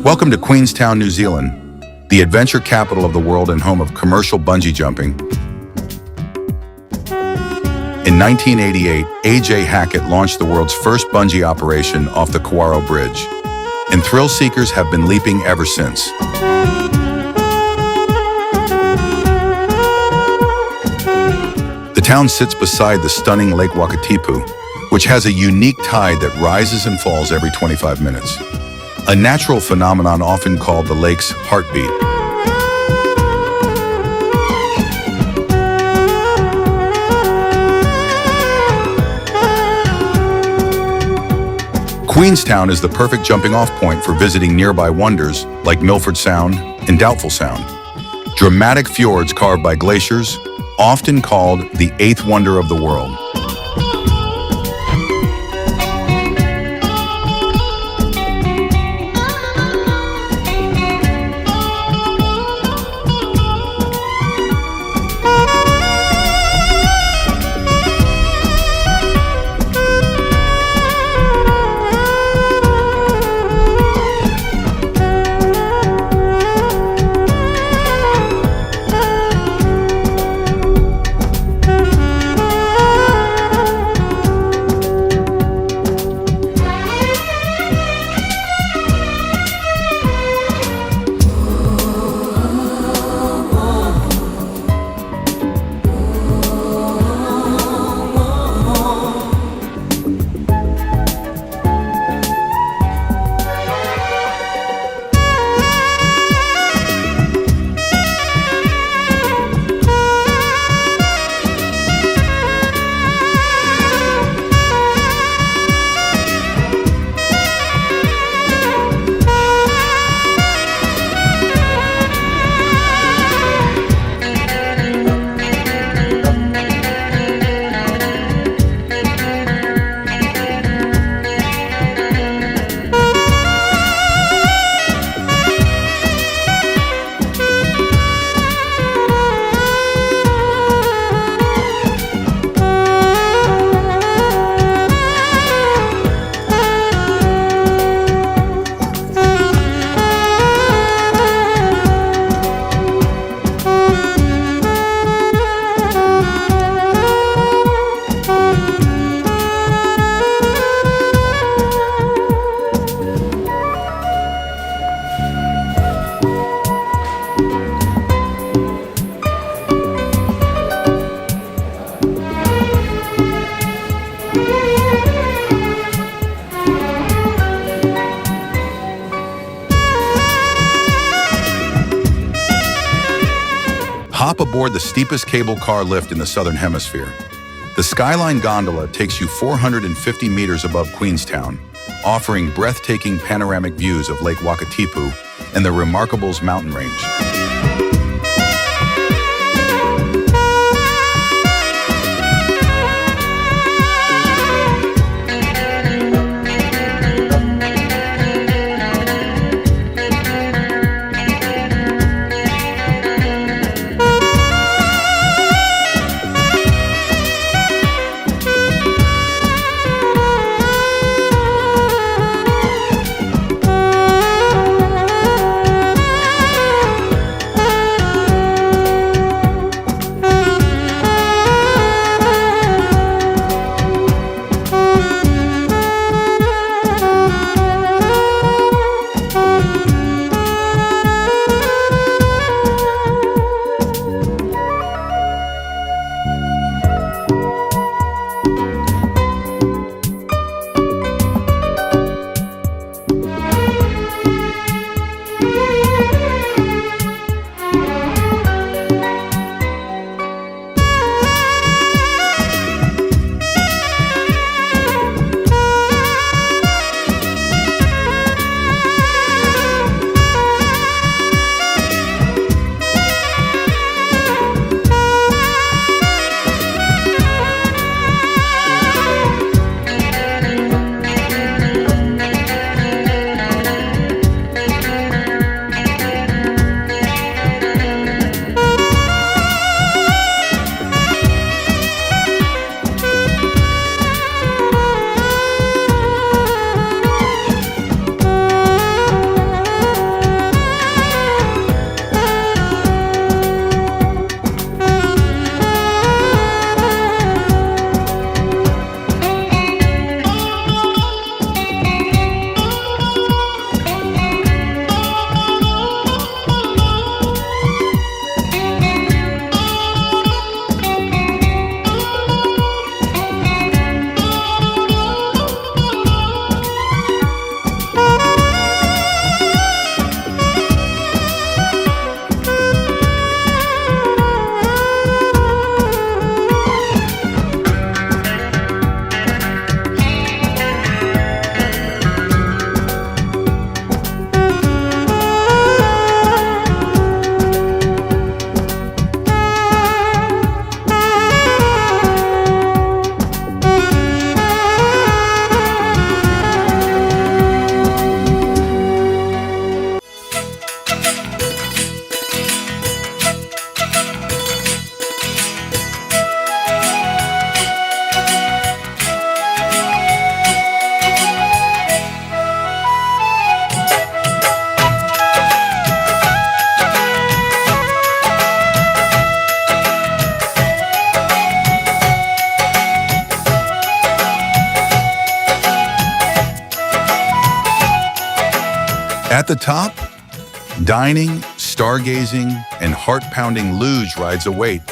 Welcome to Queenstown, New Zealand, the adventure capital of the world and home of commercial bungee jumping. In 1988, A.J. Hackett launched the world's first bungee operation off the Kauai Bridge, and thrill seekers have been leaping ever since. The town sits beside the stunning Lake Wakatipu, which has a unique tide that rises and falls every 25 minutes. A natural phenomenon often called the lake's heartbeat. Queenstown is the perfect jumping-off point for visiting nearby wonders like Milford Sound and Doubtful Sound. Dramatic fjords carved by glaciers, often called the eighth wonder of the world. Hop aboard the steepest cable car lift in the Southern Hemisphere. The Skyline Gondola takes you 450 meters above Queenstown, offering breathtaking panoramic views of Lake Wakatipu and the Remarkables mountain range. At the top, dining, stargazing, and heart-pounding luge rides await.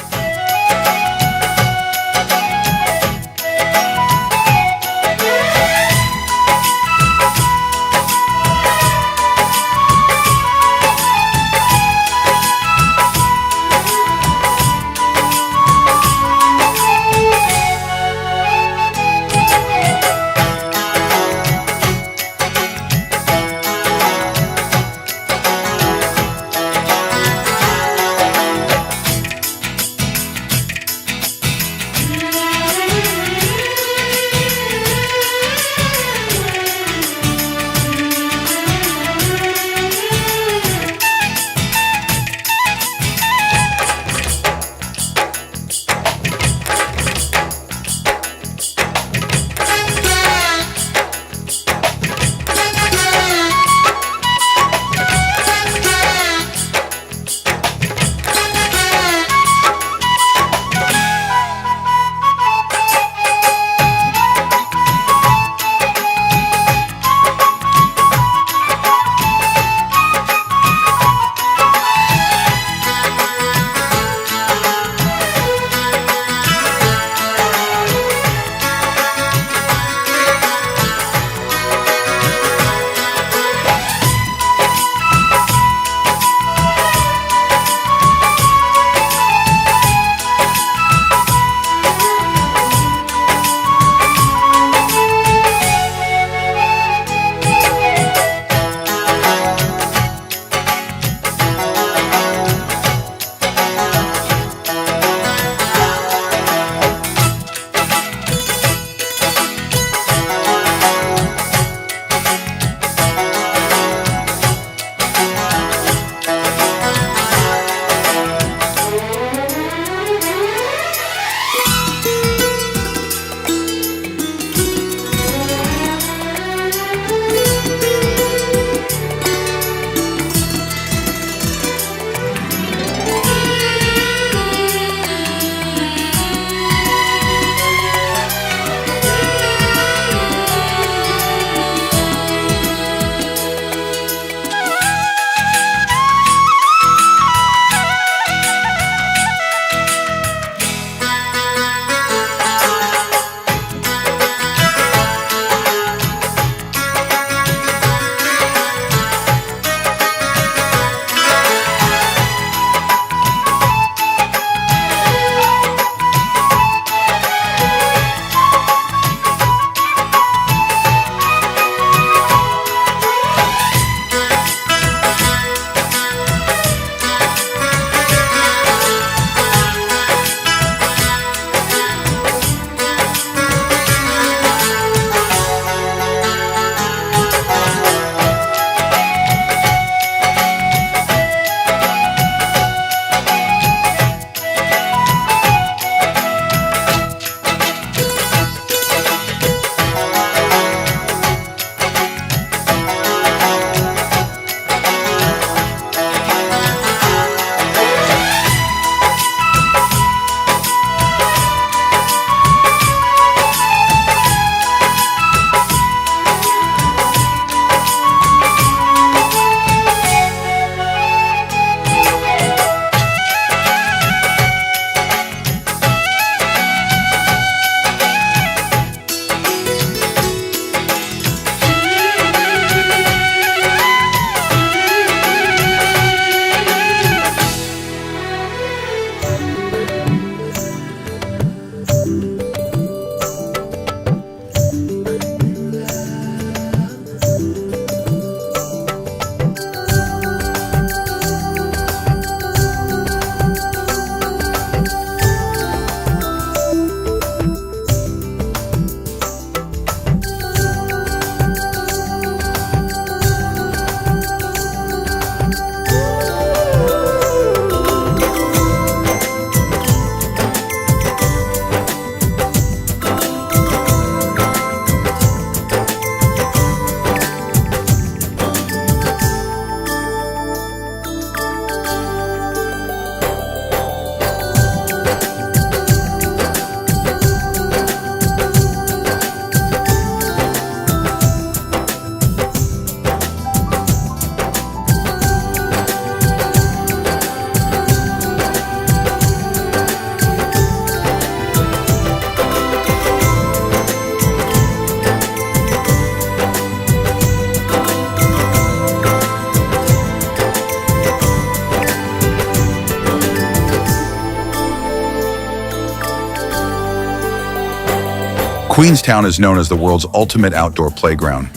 Queenstown is known as the world's ultimate outdoor playground,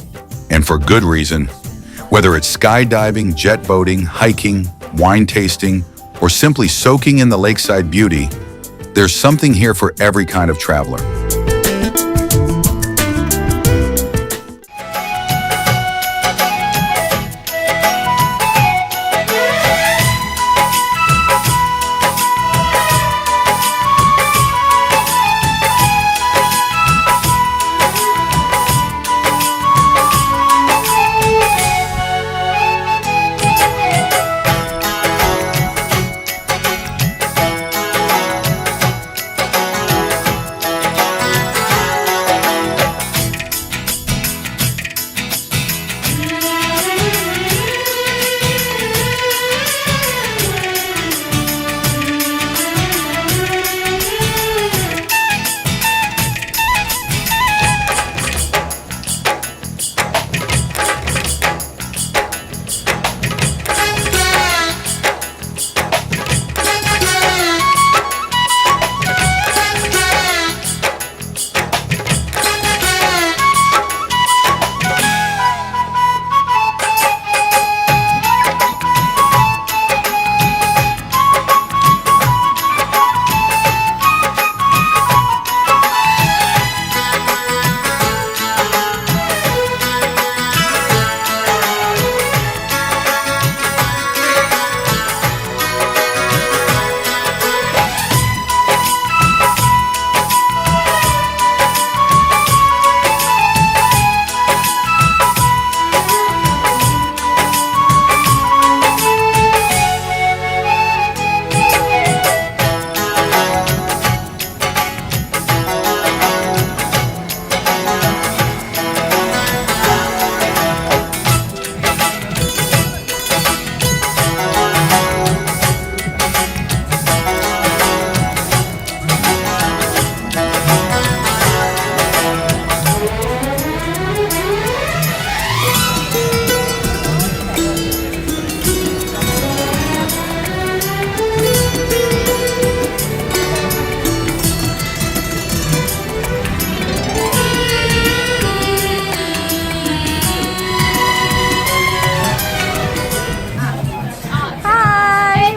and for good reason. Whether it's skydiving, jet boating, hiking, wine tasting, or simply soaking in the lakeside beauty, there's something here for every kind of traveler.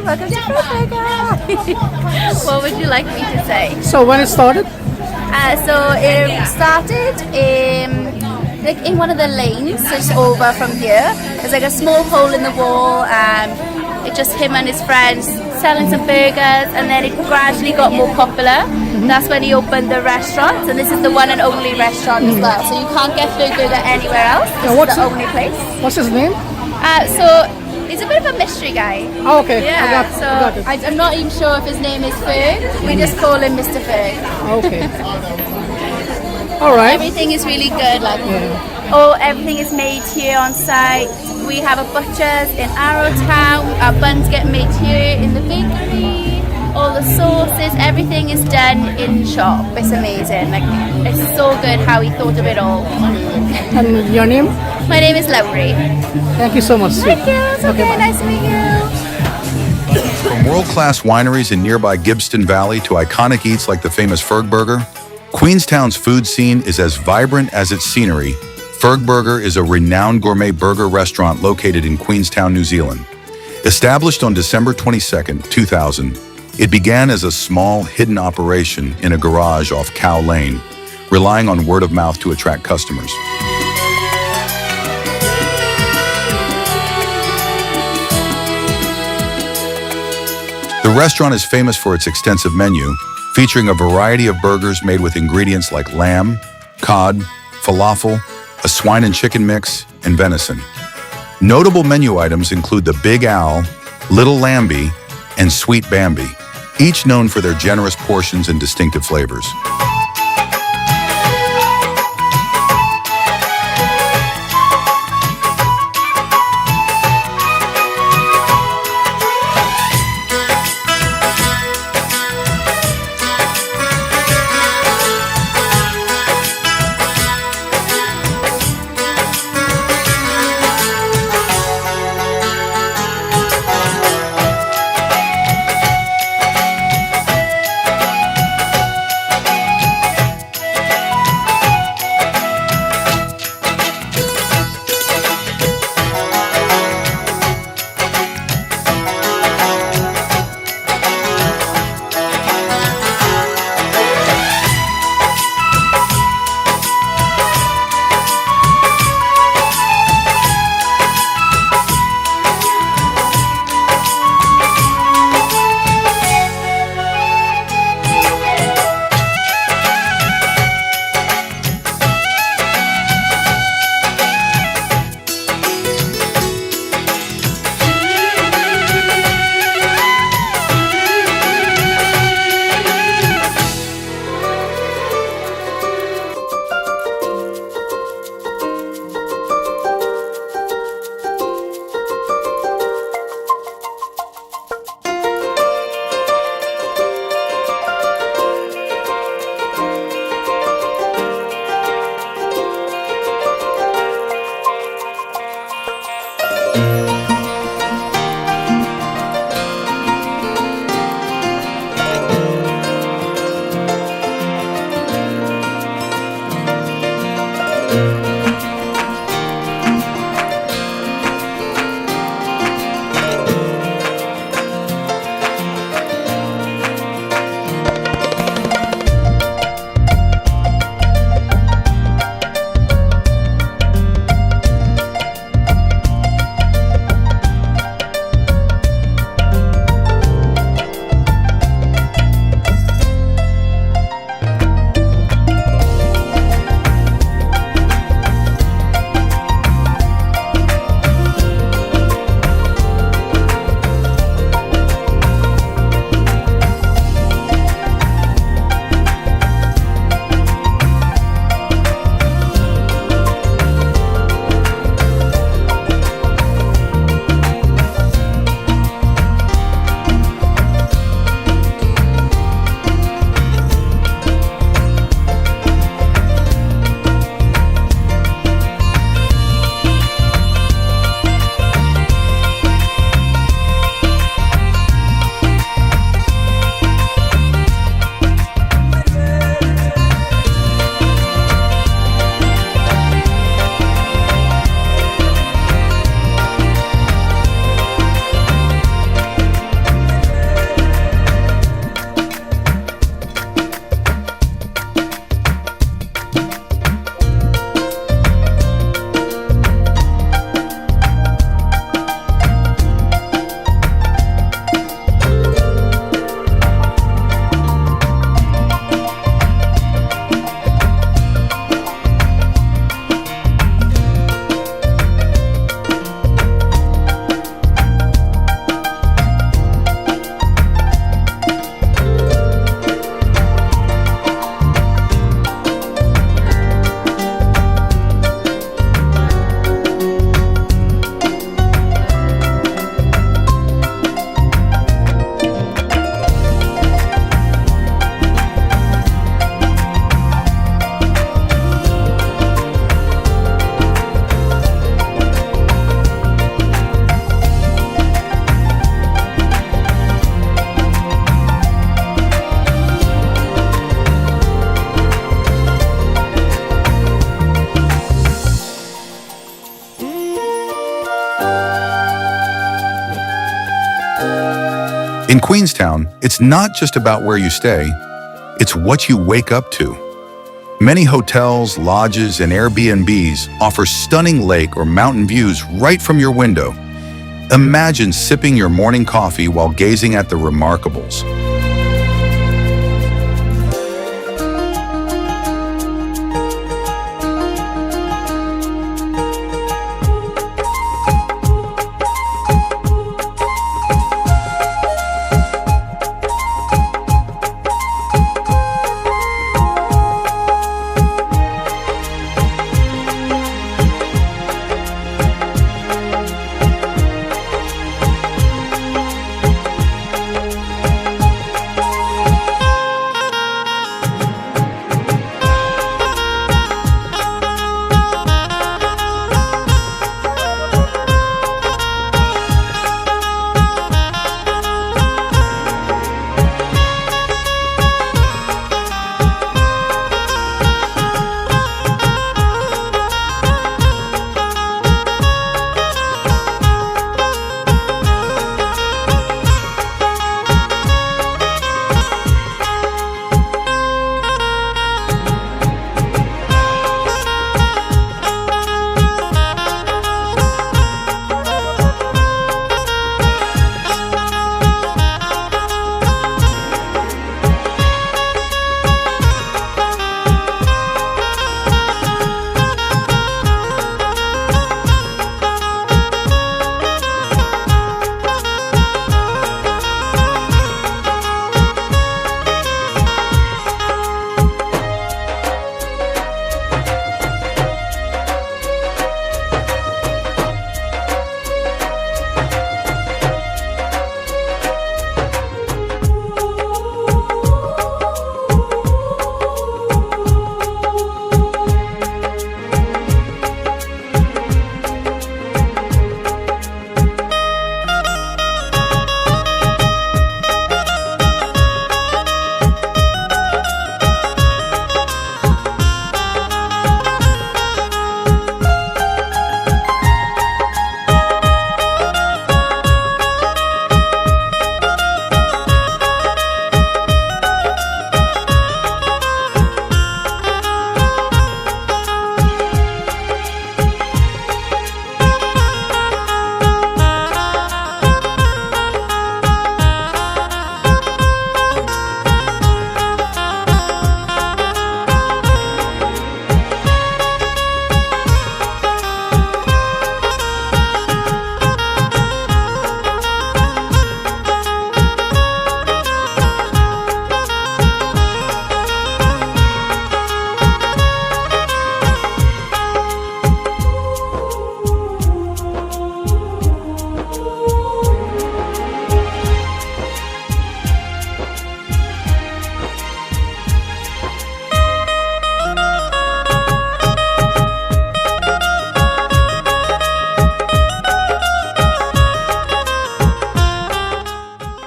Welcome to Queenstown. What would you like me to say? So when it started? So it started in one of the lanes just over from here. There's like a small hole in the wall, and it's just him and his friends selling some burgers, and then it gradually got more popular. That's when he opened the restaurant, and this is the one and only restaurant as well. So you can't get Ferg Burger anywhere else. This is the only place. What's his name? So he's a bit of a mystery guy. Oh, okay. Yeah, I got it. I'm not even sure if his name is Ferg. We just call him Mr. Ferg. Okay. All right. Everything is really good. Everything is made here on site. We have a butcher's in Arrowtown. Our buns get made here in the bakery. All the sauces, everything is done in shop. It's amazing. It's so good how he thought of it all. And your name? My name is Lowry. Thank you so much. Thank you. It's okay. Nice to meet you. From world-class wineries in nearby Gibbston Valley to iconic eats like the famous Ferg Burger, Queenstown's food scene is as vibrant as its scenery. Ferg Burger is a renowned gourmet burger restaurant located in Queenstown, New Zealand. Established on December 22, 2000, it began as a small, hidden operation in a garage off Cow Lane, relying on word of mouth to attract customers. The restaurant is famous for its extensive menu, featuring a variety of burgers made with ingredients like lamb, cod, falafel, a swine and chicken mix, and venison. Notable menu items include the Big Owl, Little Lambie, and Sweet Bambi, each known for their generous portions and distinctive flavors. In Queenstown, it's not just about where you stay, it's what you wake up to. Many hotels, lodges, and Airbnbs offer stunning lake or mountain views right from your window. Imagine sipping your morning coffee while gazing at the remarkables.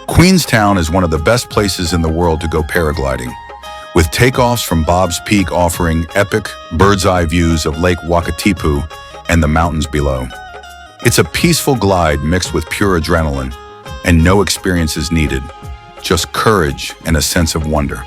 Queenstown is one of the best places in the world to go paragliding, with takeoffs from Bob's Peak offering epic bird's-eye views of Lake Wakatipu and the mountains below. It's a peaceful glide mixed with pure adrenaline, and no experience is needed, just courage and a sense of wonder.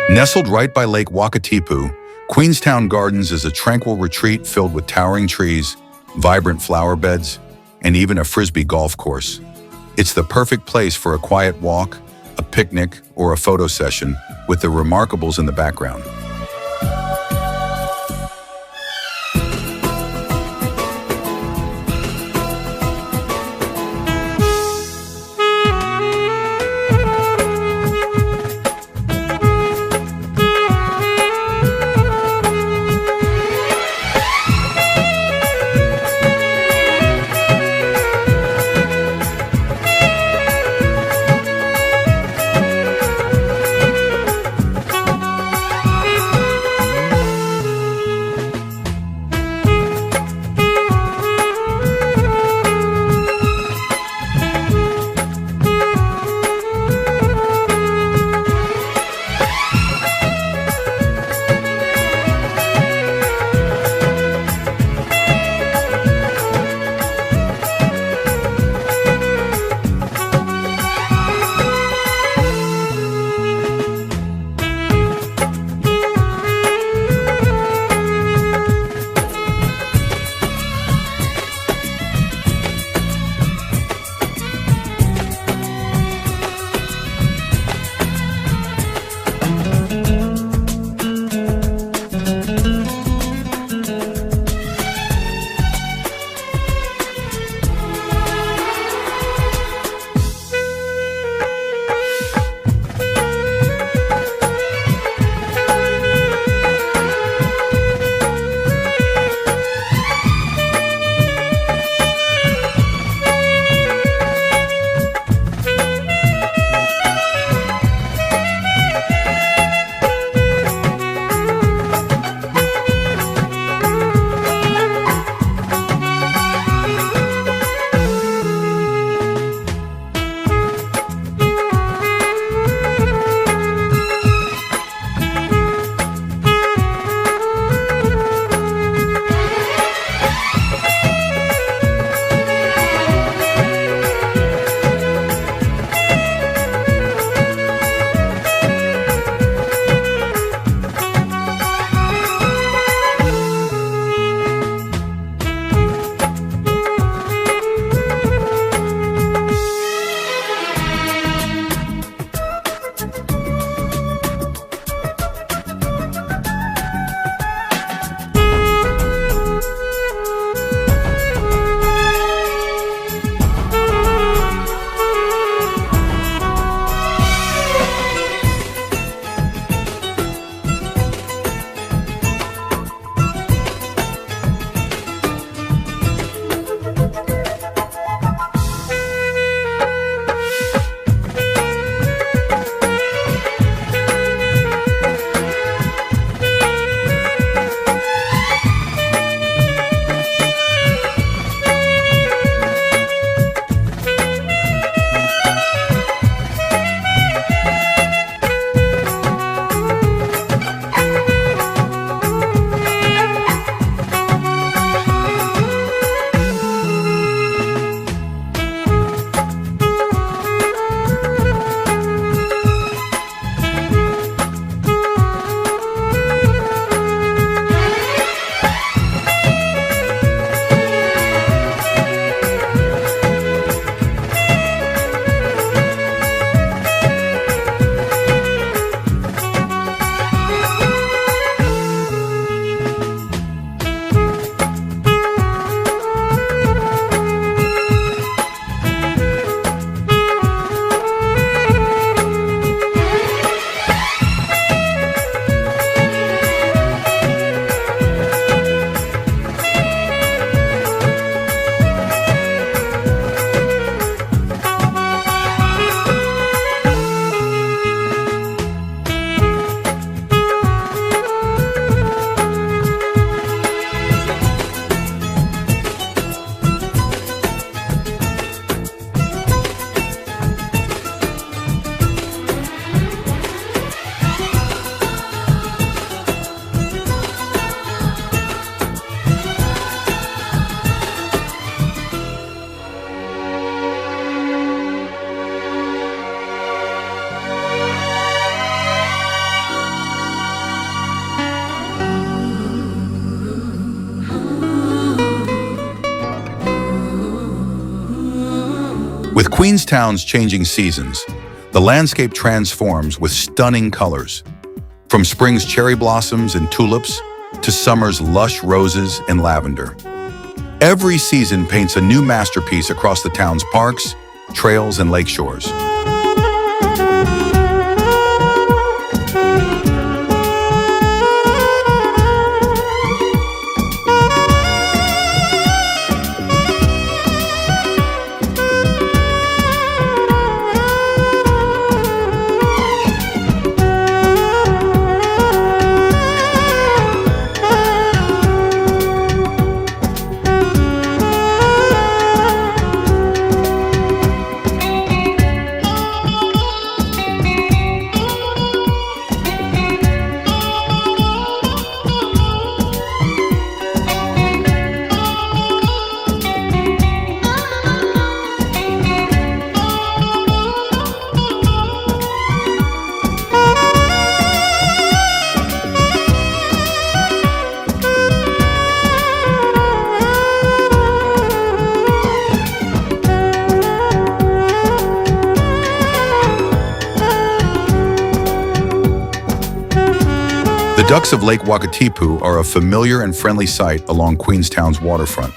Nestled right by Lake Wakatipu, Queenstown Gardens is a tranquil retreat filled with towering trees, vibrant flower beds, and even a frisbee golf course. It's the perfect place for a quiet walk, a picnic, or a photo session with the remarkables in the background. With Queenstown's changing seasons, the landscape transforms with stunning colors. From spring's cherry blossoms and tulips to summer's lush roses and lavender. Every season paints a new masterpiece across the town's parks, trails, and lakeshores. The ducks of Lake Wakatipu are a familiar and friendly sight along Queenstown's waterfront.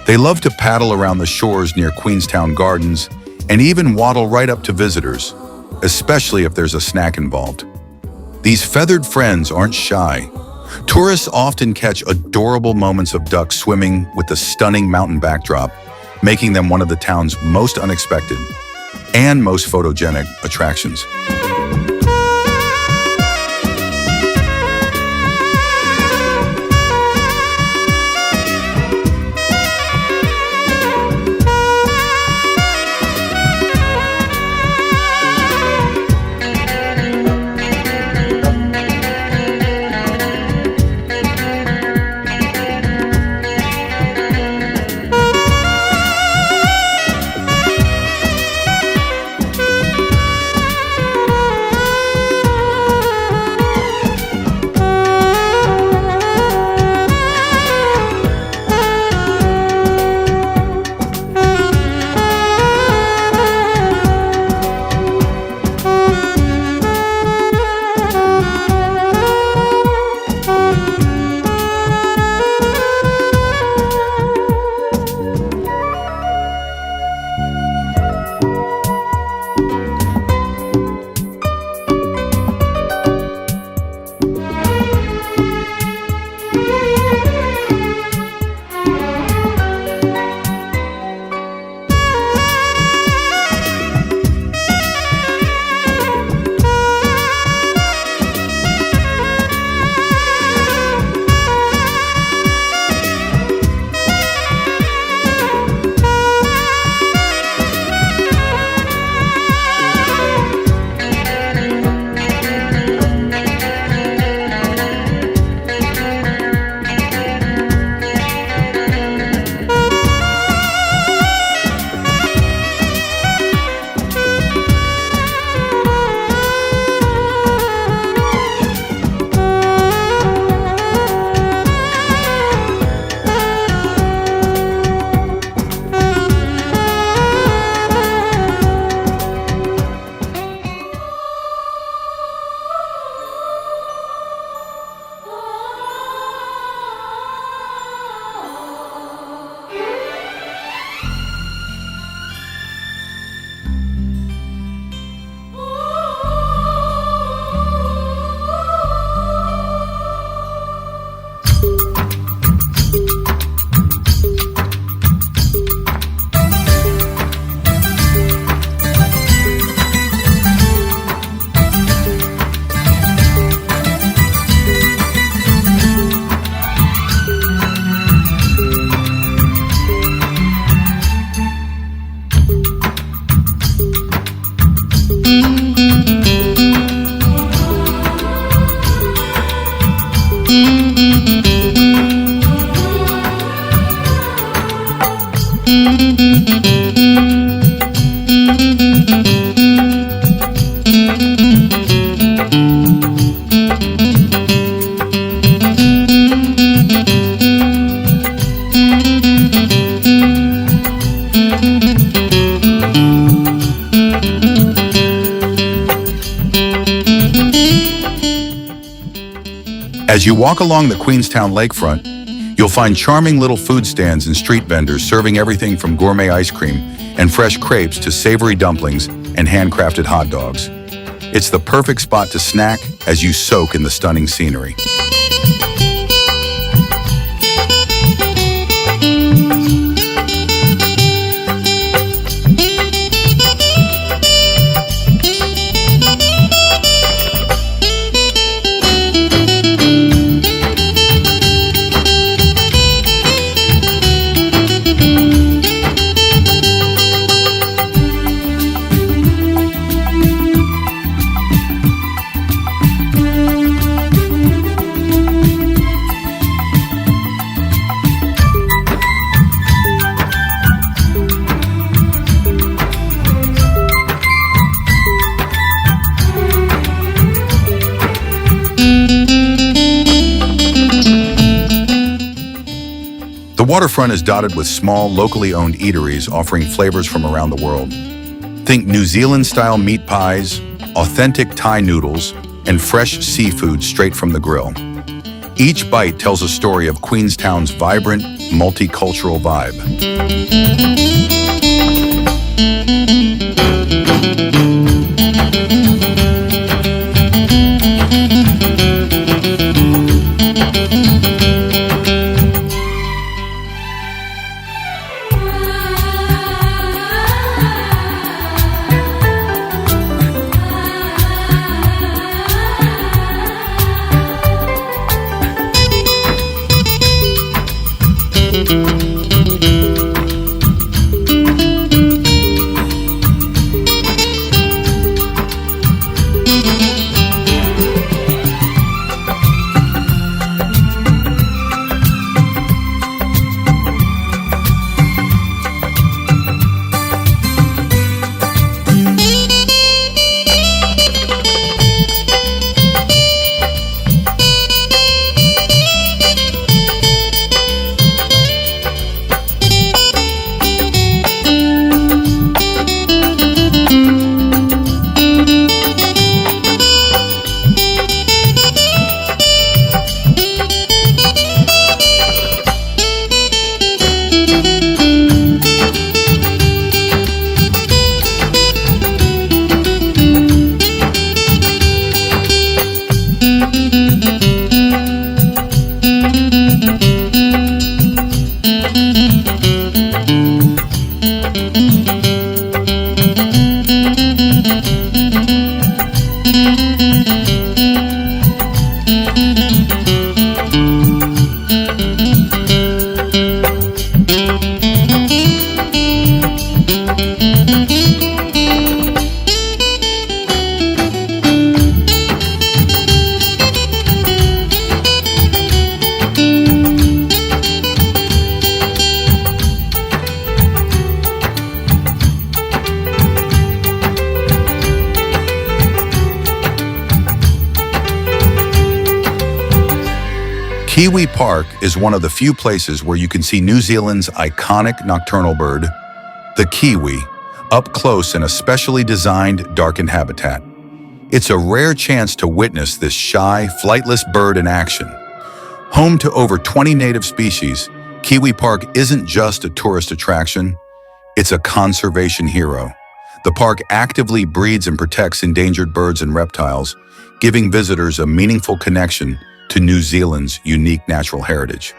They love to paddle around the shores near Queenstown Gardens and even waddle right up to visitors, especially if there's a snack involved. These feathered friends aren't shy. Tourists often catch adorable moments of ducks swimming with the stunning mountain backdrop, making them one of the town's most unexpected and most photogenic attractions. As you walk along the Queenstown lakefront, you'll find charming little food stands and street vendors serving everything from gourmet ice cream and fresh crepes to savory dumplings and handcrafted hot dogs. It's the perfect spot to snack as you soak in the stunning scenery. The waterfront is dotted with small, locally owned eateries offering flavors from around the world. Think New Zealand-style meat pies, authentic Thai noodles, and fresh seafood straight from the grill. Each bite tells a story of Queenstown's vibrant, multicultural vibe. Kiwi Park is one of the few places where you can see New Zealand's iconic nocturnal bird, the kiwi, up close in a specially designed darkened habitat. It's a rare chance to witness this shy, flightless bird in action. Home to over 20 native species, Kiwi Park isn't just a tourist attraction, it's a conservation hero. The park actively breeds and protects endangered birds and reptiles, giving visitors a meaningful connection to New Zealand's unique natural heritage.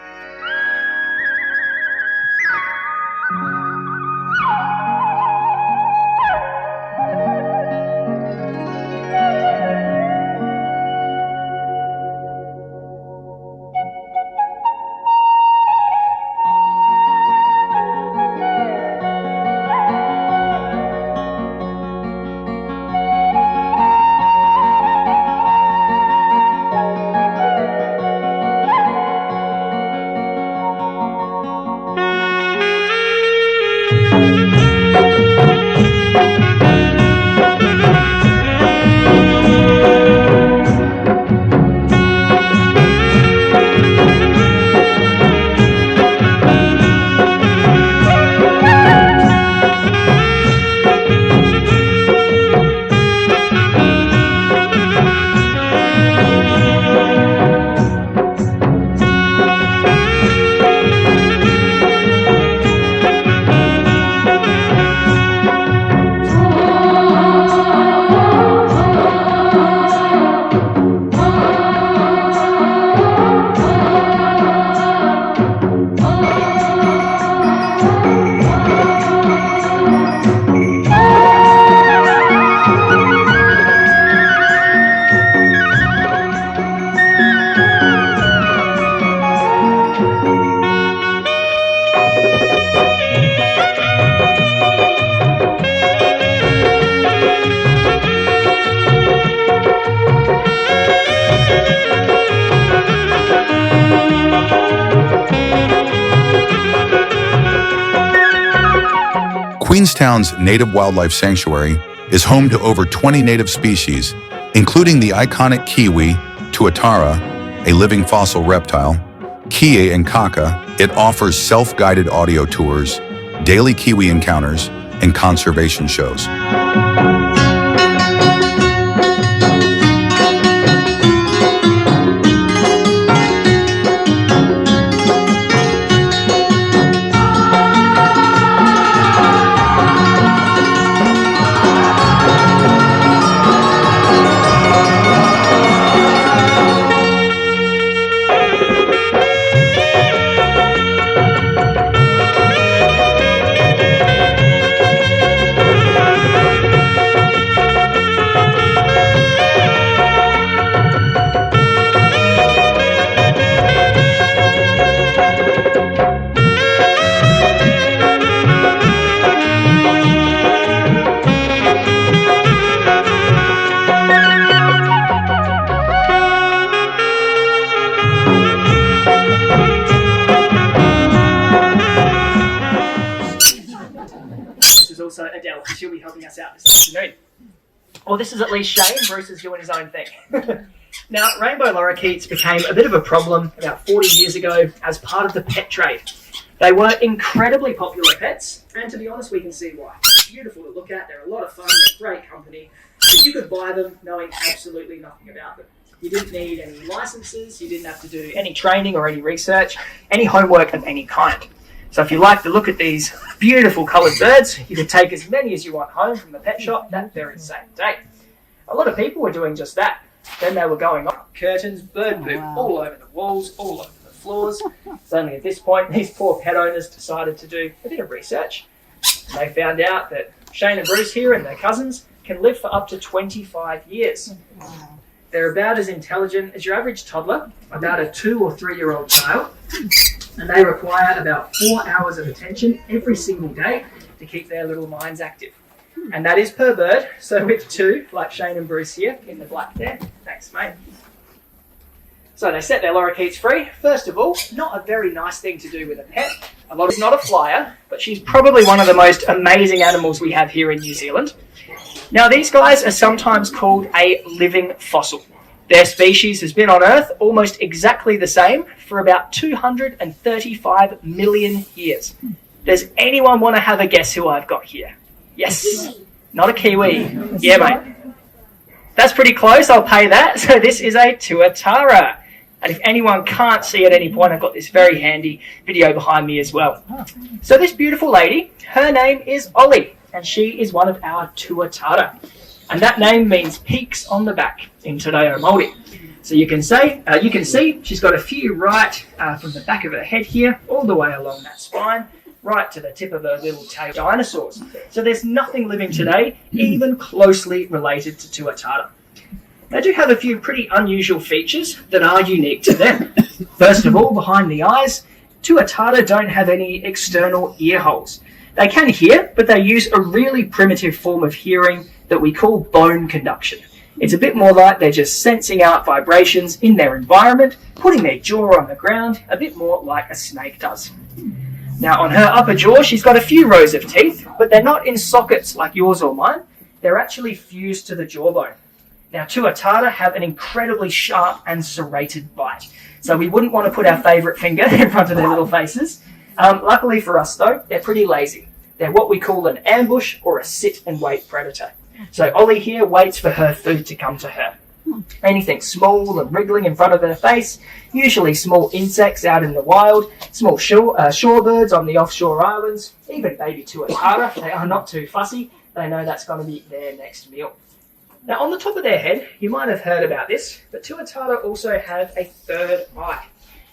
Queenstown's native wildlife sanctuary is home to over 20 native species, including the iconic kiwi, tuatara, a living fossil reptile, kie and kaka. It offers self-guided audio tours, daily kiwi encounters, and conservation shows. Also Adele, she'll be helping us out this afternoon. Or this is at least Shane. Bruce is doing his own thing. Now, rainbow lorikeets became a bit of a problem about 40 years ago as part of the pet trade. They were incredibly popular pets, and to be honest, we can see why. Beautiful to look at, they're a lot of fun, they're great company, but you could buy them knowing absolutely nothing about them. You didn't need any licenses, you didn't have to do any training or any research, any homework of any kind. So if you like to look at these beautiful coloured birds, you could take as many as you want home from the pet shop that very same day. A lot of people were doing just that. Then they were going on curtains, bird poop all over the walls, all over the floors. It's only at this point these poor pet owners decided to do a bit of research. They found out that Shane and Bruce here and their cousins can live for up to 25 years. They're about as intelligent as your average toddler, about a 2 or 3 year old child, and they require about 4 hours of attention every single day to keep their little minds active. And that is per bird, so with 2, like Shane and Bruce here in the black there. Thanks, mate. So they set their lorikeets free. First of all, not a very nice thing to do with a pet. It's not a flyer, but she's probably one of the most amazing animals we have here in New Zealand. Now, these guys are sometimes called a living fossil. Their species has been on Earth almost exactly the same for about 235 million years. Does anyone want to have a guess who I've got here? Yes. Not a kiwi. Yeah, mate. That's pretty close, I'll pay that. So this is a tuatara. And if anyone can't see at any point, I've got this very handy video behind me as well. So this beautiful lady, her name is Ollie, and she is one of our tuatara. And that name means peaks on the back in Te Reo Māori. So you can see she's got a few right from the back of her head here, all the way along that spine, right to the tip of her little tail. Dinosaurs. So there's nothing living today even closely related to tuatara. They do have a few pretty unusual features that are unique to them. First of all, behind the eyes, tuatara don't have any external ear holes. They can hear, but they use a really primitive form of hearing that we call bone conduction. It's a bit more like they're just sensing out vibrations in their environment, putting their jaw on the ground, a bit more like a snake does. Now, on her upper jaw, she's got a few rows of teeth, but they're not in sockets like yours or mine. They're actually fused to the jawbone. Now, tuatara have an incredibly sharp and serrated bite, so we wouldn't want to put our favourite finger in front of their little faces. Luckily for us, though, they're pretty lazy. They're what we call an ambush or a sit-and-wait predator. So Ollie here waits for her food to come to her. Anything small and wriggling in front of her face, usually small insects out in the wild, small shorebirds on the offshore islands, even baby tuatara, they are not too fussy. They know that's going to be their next meal. Now, on the top of their head, you might have heard about this, but tuatara also have a third eye.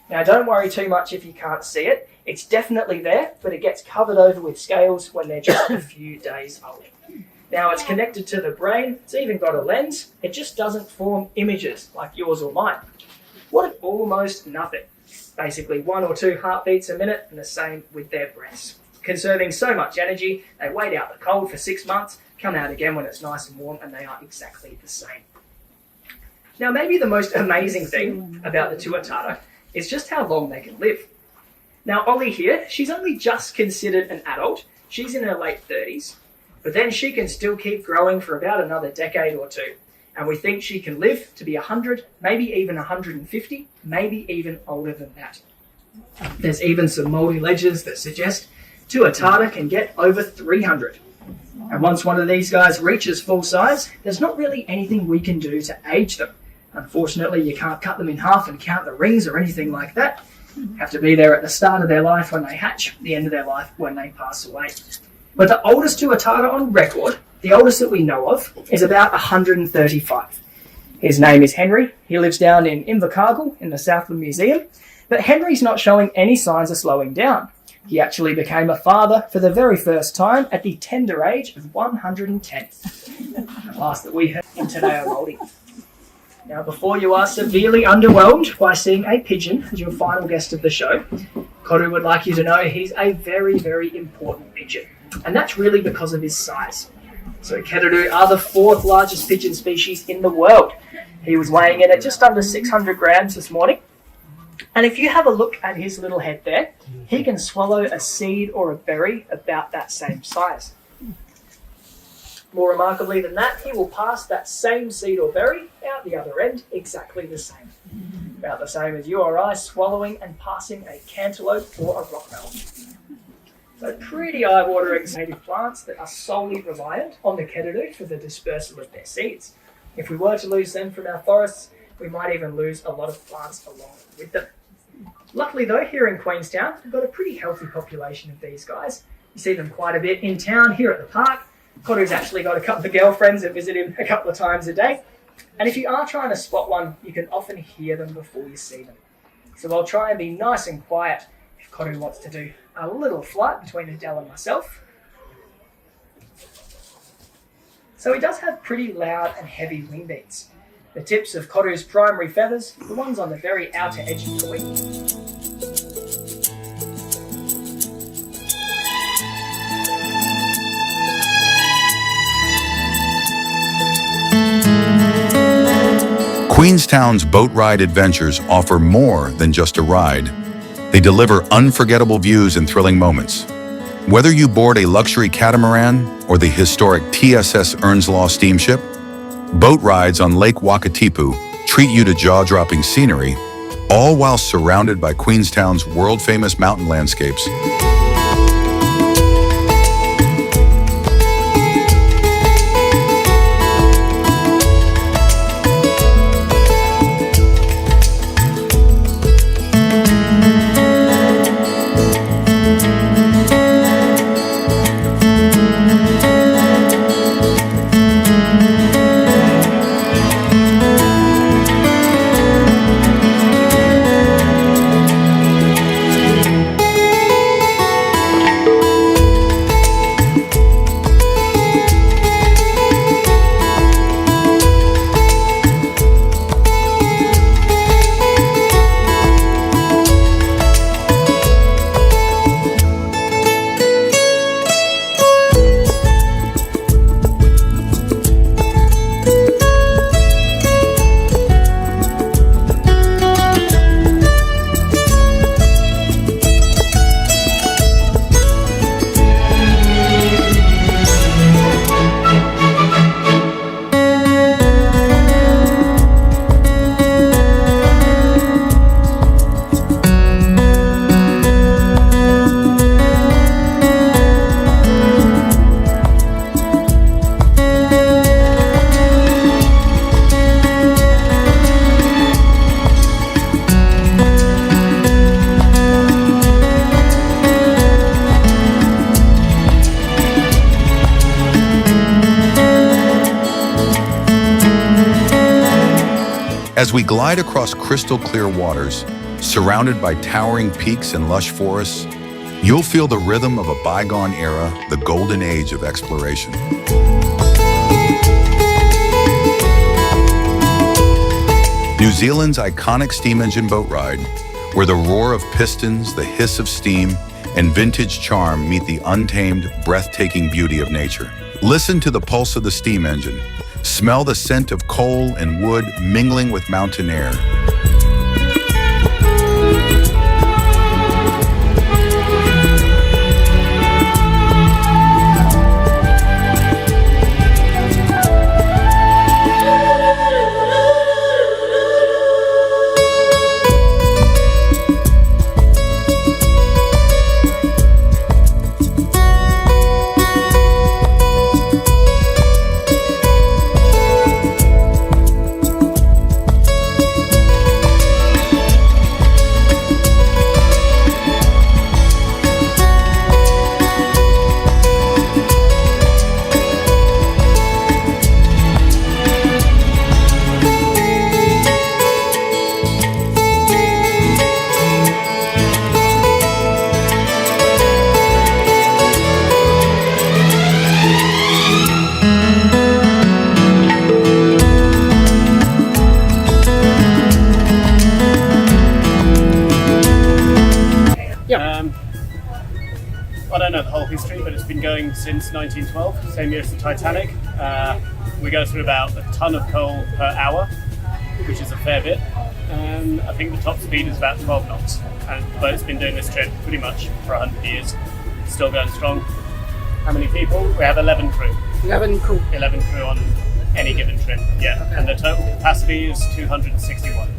Now, don't worry too much if you can't see it. It's definitely there, but it gets covered over with scales when they're just a few days old. Now, it's connected to the brain. It's even got a lens. It just doesn't form images like yours or mine. What if almost nothing? Basically 1 or 2 heartbeats a minute, and the same with their breaths. Conserving so much energy, they wait out the cold for 6 months, come out again when it's nice and warm, and they are exactly the same. Now, maybe the most amazing thing about the tuatara is just how long they can live. Now, Ollie here, she's only just considered an adult. she's in her late 30s, but then she can still keep growing for about another decade or two. And we think she can live to be 100, maybe even 150, maybe even older than that. There's even some Māori legends that suggest tuatara can get over 300. And once one of these guys reaches full size, there's not really anything we can do to age them. Unfortunately, you can't cut them in half and count the rings or anything like that. You have to be there at the start of their life when they hatch, the end of their life when they pass away. But the oldest tuatara on record, the oldest that we know of, is about 135. His name is Henry. He lives down in Invercargill in the Southland Museum. But Henry's not showing any signs of slowing down. He actually became a father for the very first time at the tender age of 110. The last that we heard in Te Reo Māori. Now, before you are severely underwhelmed by seeing a pigeon as your final guest of the show, Koru would like you to know he's a very, very important pigeon. And that's really because of his size. So Kereru are the 4th largest pigeon species in the world. He was weighing in at just under 600 grams this morning. And if you have a look at his little head there, he can swallow a seed or a berry about that same size. More remarkably than that, he will pass that same seed or berry out the other end exactly the same. About the same as you or I swallowing and passing a cantaloupe or a rockmelon. So pretty eye-watering native plants that are solely reliant on the kereru for the dispersal of their seeds. If we were to lose them from our forests, we might even lose a lot of plants along with them. Luckily though, here in Queenstown, we've got a pretty healthy population of these guys. You see them quite a bit in town, here at the park. Koru's actually got a couple of girlfriends that visit him a couple of times a day. And if you are trying to spot one, you can often hear them before you see them. So I'll try and be nice and quiet if Koru wants to do a little flight between Adele and myself. So he does have pretty loud and heavy wing beats. The tips of Koru's primary feathers, the ones on the very outer edge of the wing. Queenstown's boat ride adventures offer more than just a ride. They deliver unforgettable views and thrilling moments. Whether you board a luxury catamaran or the historic TSS Earnslaw steamship, boat rides on Lake Wakatipu treat you to jaw-dropping scenery, all while surrounded by Queenstown's world-famous mountain landscapes. As we glide across crystal clear waters, surrounded by towering peaks and lush forests, you'll feel the rhythm of a bygone era, the golden age of exploration. New Zealand's iconic steam engine boat ride, where the roar of pistons, the hiss of steam, and vintage charm meet the untamed, breathtaking beauty of nature. Listen to the pulse of the steam engine. Smell the scent of coal and wood mingling with mountain air. I don't know the whole history, but it's been going since 1912, same year as the Titanic. We go through about a ton of coal per hour, which is a fair bit. And I think the top speed is about 12 knots. And the boat's been doing this trip pretty much for 100 years. Still going strong. How many people? We have 11 crew. 11 crew. 11 crew on any given trip, yeah. Okay. And the total capacity is 261.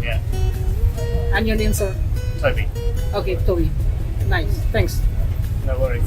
Yeah. And your name, sir? Toby. Okay, Toby. Nice. Thanks. No worries.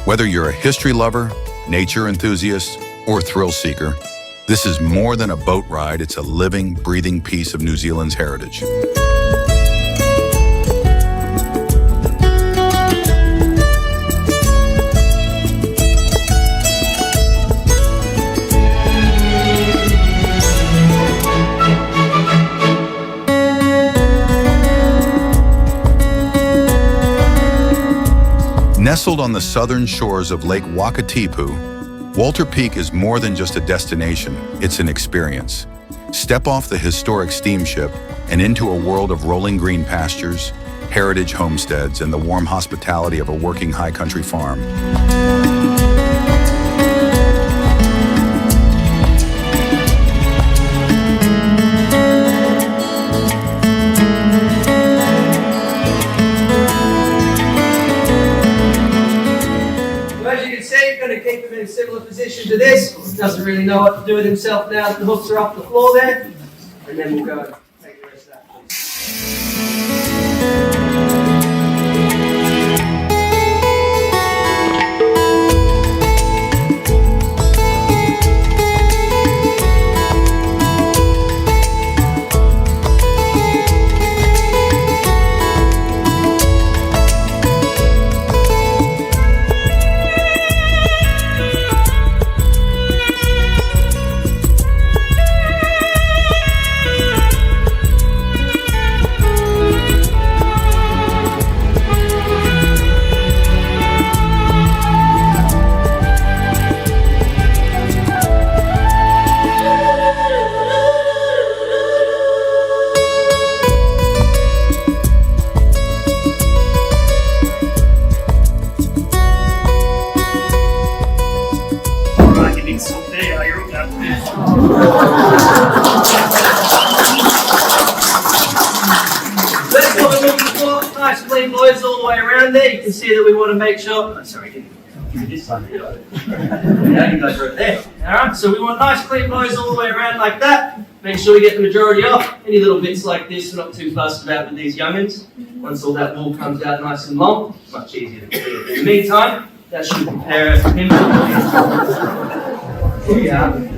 Whether you're a history lover, nature enthusiast, or thrill seeker, this is more than a boat ride, it's a living, breathing piece of New Zealand's heritage. Nestled on the southern shores of Lake Wakatipu, Walter Peak is more than just a destination, it's an experience. Step off the historic steamship and into a world of rolling green pastures, heritage homesteads, and the warm hospitality of a working high country farm. Going to keep him in a similar position to this. Doesn't really know what to do with himself now that the hooks are off the floor there. And then we'll go and take the rest of that, please. Nice clean boys all the way around there. You can see that we want to make sure. Oh, sorry, This side. Now you guys are over there. Alright, so we want nice clean blows all the way around like that. Make sure we get the majority off. Any little bits like this, we're not too fussed about with these young'uns. Once all that wool comes out nice and long, it's much easier to clean. In the meantime, that should prepare him. Here we are.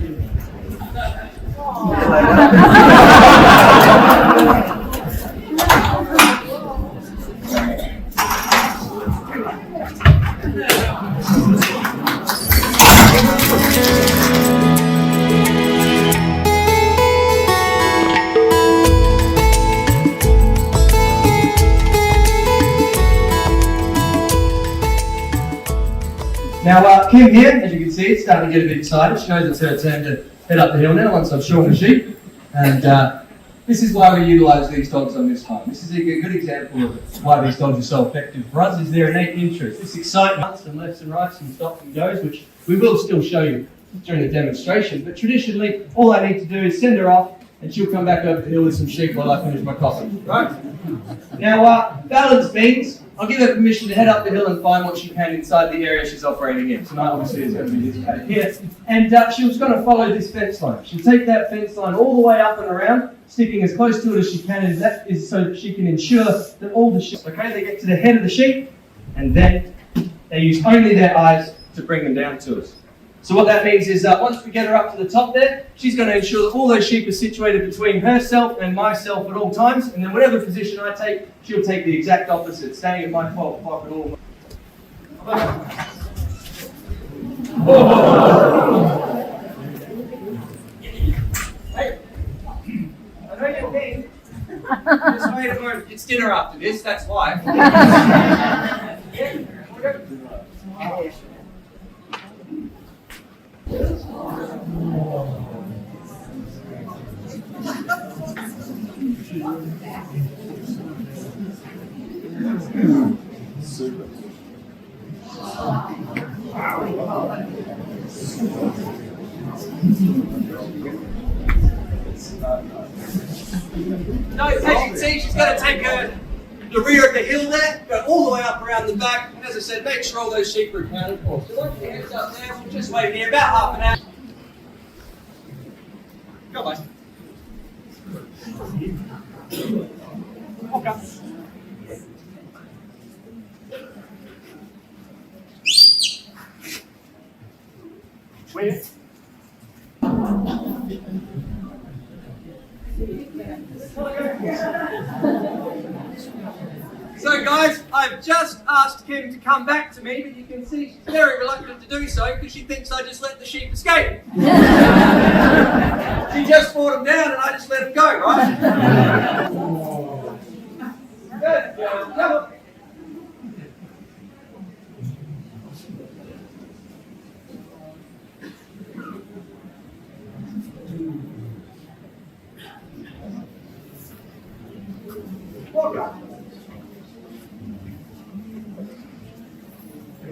Now, Kim here, as you can see, is starting to get a bit excited. She knows it's her turn to head up the hill now once I've shorn the sheep. And this is why we utilise these dogs on this farm. This is a good example of why these dogs are so effective for us, is their innate interest. This excitement and lefts and rights and stops and goes, which we will still show you during the demonstration. But traditionally, all I need to do is send her off and she'll come back over the hill with some sheep while I finish my coffee, right? Now, balance means I'll give her permission to head up the hill and find what she can inside the area she's operating in. Tonight, obviously, is going to be this paddock here. And she was going to follow this fence line. She'll take that fence line all the way up and around, sticking as close to it as she can, and that is so that she can ensure that all the sheep, okay, they get to the head of the sheep, and then they use only their eyes to bring them down to us. So what that means is once we get her up to the top there, she's going to ensure that all those sheep are situated between herself and myself at all times, and then whatever position I take, she'll take the exact opposite, staying at my 12 o'clock at all. Hey, I know you're keen. Just wait a moment. It's dinner after this, that's why. No, as you can see, she's going to take the rear of the hill there, go all the way up around the back, and as I said, make sure all those sheep are accounted for. So once she heads up there, we'll just wait here about half an hour. Go, mate. Okay. Where? So guys, I've just asked Kim to come back to me, but you can see she's very reluctant to do so because she thinks I just let the sheep escape. She just brought them down and I just let them go, right? Good, come on. Welcome.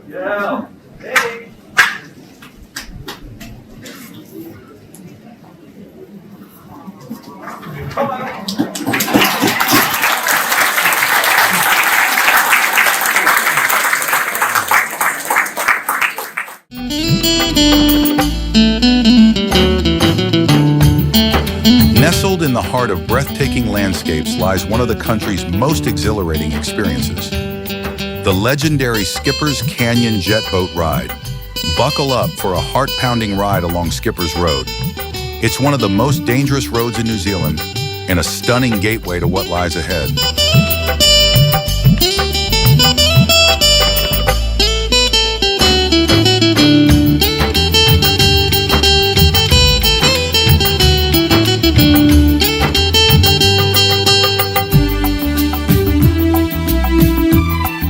Yeah. Hey. Come on. Nestled in the heart of breathtaking landscapes lies one of the country's most exhilarating experiences. The legendary Skipper's Canyon Jet Boat Ride. Buckle up for a heart-pounding ride along Skipper's Road. It's one of the most dangerous roads in New Zealand and a stunning gateway to what lies ahead.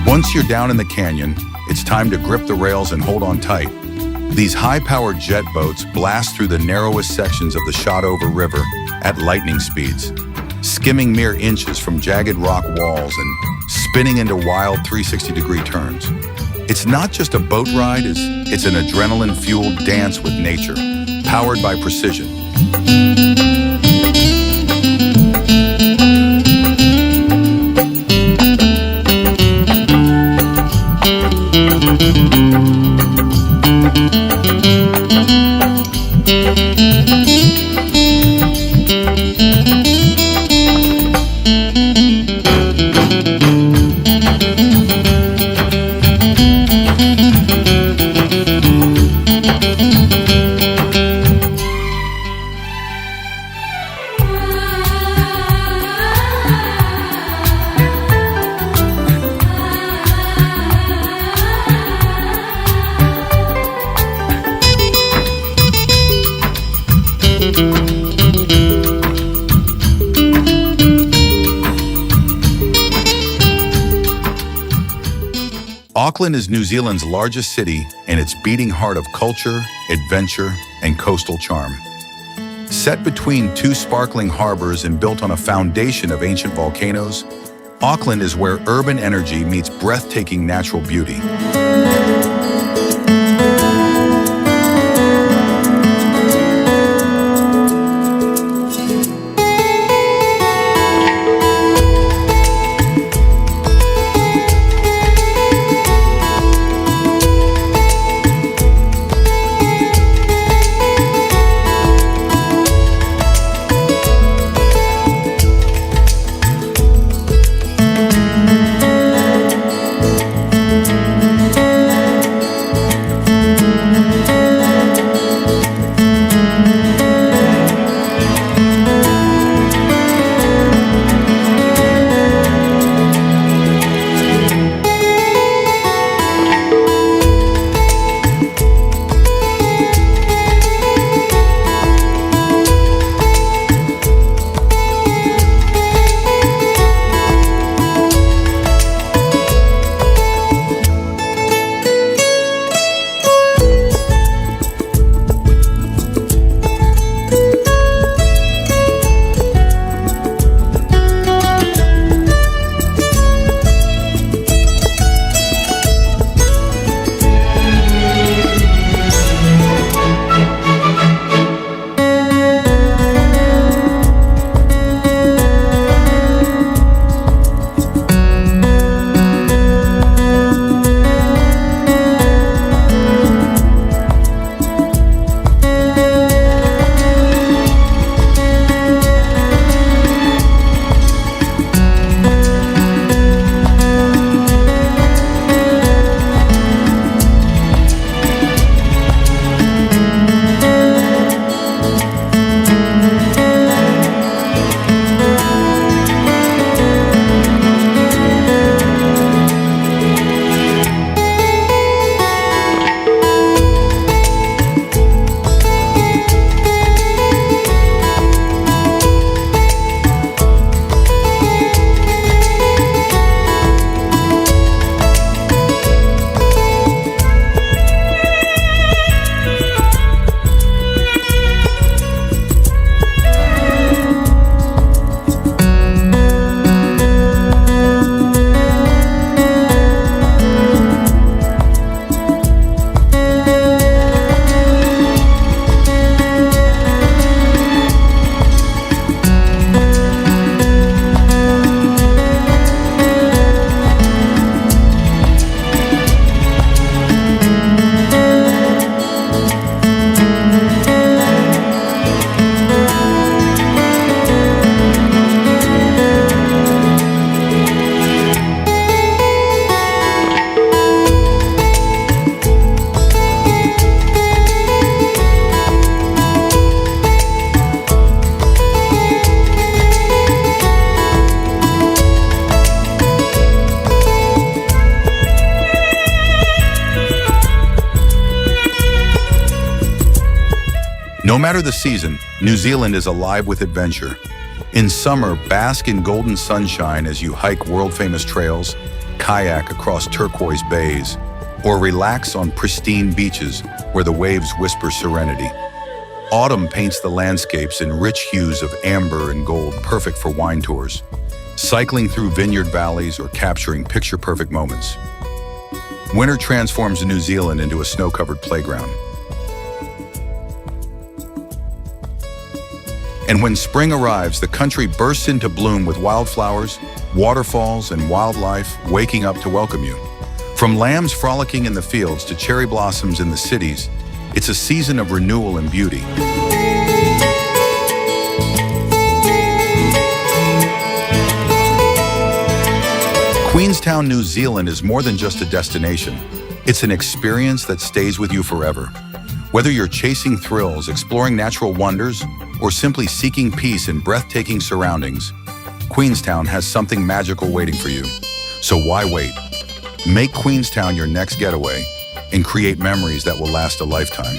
Once you're down in the canyon, it's time to grip the rails and hold on tight. These high-powered jet boats blast through the narrowest sections of the Shotover River at lightning speeds, skimming mere inches from jagged rock walls and spinning into wild 360-degree turns. It's not just a boat ride, it's an adrenaline-fueled dance with nature, powered by precision. Auckland is New Zealand's largest city and its beating heart of culture, adventure, and coastal charm. Set between two sparkling harbors and built on a foundation of ancient volcanoes, Auckland is where urban energy meets breathtaking natural beauty. No matter the season, New Zealand is alive with adventure. In summer, bask in golden sunshine as you hike world-famous trails, kayak across turquoise bays, or relax on pristine beaches where the waves whisper serenity. Autumn paints the landscapes in rich hues of amber and gold, perfect for wine tours, cycling through vineyard valleys or capturing picture-perfect moments. Winter transforms New Zealand into a snow-covered playground. And when spring arrives, the country bursts into bloom with wildflowers, waterfalls, and wildlife waking up to welcome you. From lambs frolicking in the fields to cherry blossoms in the cities, it's a season of renewal and beauty. Queenstown, New Zealand is more than just a destination. It's an experience that stays with you forever. Whether you're chasing thrills, exploring natural wonders, or simply seeking peace in breathtaking surroundings, Queenstown has something magical waiting for you. So why wait? Make Queenstown your next getaway and create memories that will last a lifetime.